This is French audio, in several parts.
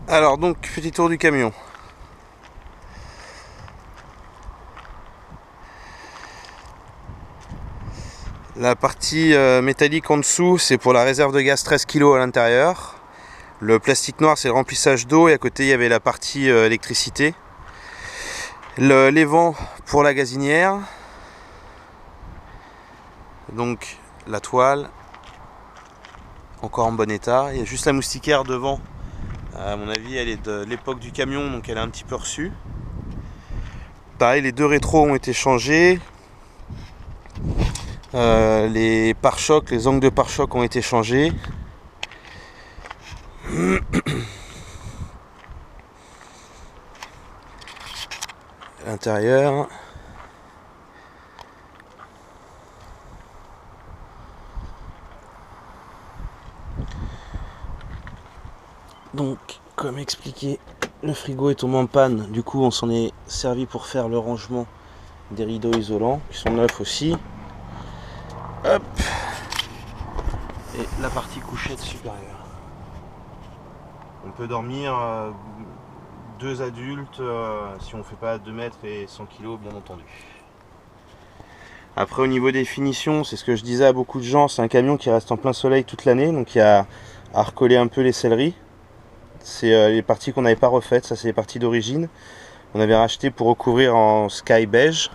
Alors donc, petit tour du camion. La partie métallique en dessous, c'est pour la réserve de gaz 13 kg à l'intérieur. Le plastique noir, c'est le remplissage d'eau, et à côté, il y avait la partie électricité. Les vents pour la gazinière. Donc la toile, encore en bon état. Il y a juste la moustiquaire devant. À mon avis, elle est de l'époque du camion, donc elle est un petit peu reçue. Pareil, les deux rétros ont été changés. Les pare-chocs, les angles de pare-choc ont été changés. À l'intérieur. Donc, comme expliqué, le frigo est tombé en panne. Du coup, on s'en est servi pour faire le rangement des rideaux isolants, qui sont neufs aussi. Hop. Et la partie couchette supérieure. On peut dormir deux adultes si on ne fait pas 2 mètres et 100 kg, bien entendu. Après, au niveau des finitions, c'est ce que je disais à beaucoup de gens, c'est un camion qui reste en plein soleil toute l'année, donc il y a à recoller un peu les selleries. C'est les parties qu'on n'avait pas refaites, ça c'est les parties d'origine. On avait racheté pour recouvrir en sky beige.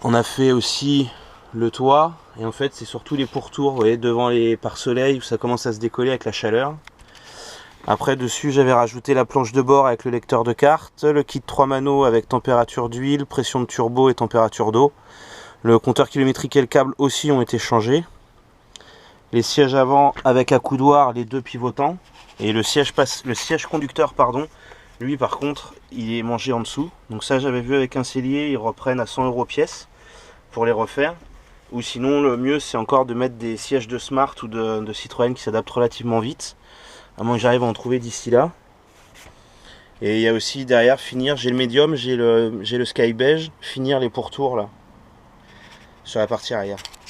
On a fait aussi le toit, et en fait c'est surtout les pourtours, vous voyez, devant les pare-soleil où ça commence à se décoller avec la chaleur. Après, dessus, j'avais rajouté la planche de bord avec le lecteur de carte, le kit 3 manos avec température d'huile, pression de turbo et température d'eau. Le compteur kilométrique et le câble aussi ont été changés. Les sièges avant avec accoudoir, les deux pivotants. Et le siège conducteur, pardon, lui par contre, il est mangé en dessous. Donc ça, j'avais vu avec un cellier, ils reprennent à 100 € pièce pour les refaire. Ou sinon, le mieux, c'est encore de mettre des sièges de Smart ou de Citroën qui s'adaptent relativement vite. À moins que j'arrive à en trouver d'ici là. Et il y a aussi derrière finir, j'ai le médium, j'ai le sky beige, finir les pourtours là, sur la partie arrière.